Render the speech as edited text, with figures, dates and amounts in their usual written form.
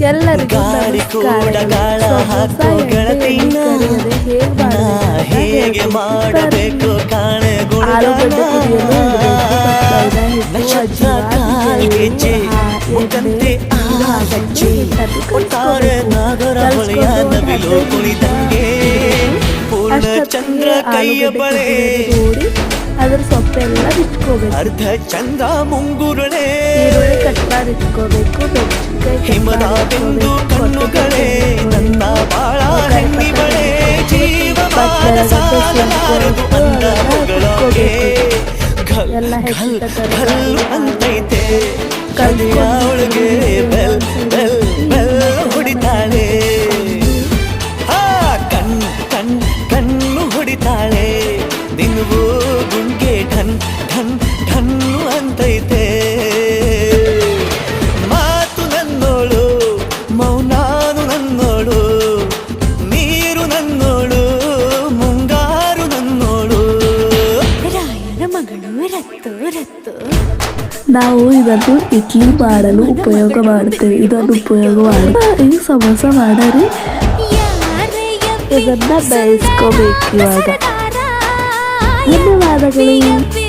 ಎಲ್ಲರಿಗೂ ನಮಸ್ಕಾರ. ಹೇಗೆ ಮಾಡಬೇಕು ಕಾಣೆ ಆಲೂಗಡ್ಡೆ ಕುದಿಯಲು ನಕ್ಷತ್ರ ಕಾಲ್ಗೆಜ್ಜೆ ಮುಖಂತೆ ಆಲಜ್ಜೆ ಒಟ್ಟಾರೆ ನಾಗರ ಹೊಳೆಯ ನವಿಲು ಕುಣಿದಂಗೆ ಪೂರ್ಣ ಚಂದ್ರ ಕೈಯ ಬಳೆ ಅದ್ರ ಸೊಪ್ಪೆಲ್ಲ ಬಿಟ್ಕೋಬೇಕು. ಅರ್ಧ ಚಂದ್ರ ಮುಂಗುರುಳೆ ಈರುಳ್ಳಿ ಕಟ್ ಮಾಡಿ ಇಟ್ಕೋಬೇಕು. ಹಿಮದ ಬಿಂದು ಕಣ್ಣುಗಳೇ ನನ್ನ ಬಾಳ ಹೆಣ್ಣಿ ಬಳೆ ಜೀವಮಾನ ಸಾಲಲಾರದು ಅಂದ ಹೊಗಳೋಕೆ ಎಲ್ಲ ಕಲ್ಲು ಅಂತೈತೆ ಕಲಿಯ ಒಳಗೆ ಬೆಲ್ ಬೆಲ್ ಬೆಲ್ ಹೊಡಿತಾಳೆ ಕಣ್ಣು ಹೊಡಿತಾಳೆ ದಿನವೂ ಗುಂಗೆ ಢನ್ ಢನ್ ಢನ್ನು ಅಂತೈತೆ ಮಾತು ನನ್ನೋಳು ಮೌನಾನು ನನ್ನೋಳು ನೀರು ನನ್ನೋಳು ಮುಂಗಾರು ನನ್ನೋಳು ರಾಯನ ಮಗಳು ರತ್ತು ರತ್ತು. ನಾವು ಇದನ್ನು ಇಡ್ಲಿ ಮಾಡಲು ಉಪಯೋಗ ಮಾಡುತ್ತೇವೆ. ಇದನ್ನು ಉಪಯೋಗ ಮಾಡಿ ಈ ಸಮೋಸ ಮಾಡರಿ ಇದನ್ನ ಬೇಯಿಸ್ಕೋಬೇಕು. ಇವಾಗ ಧನ್ಯವಾದಗಳು.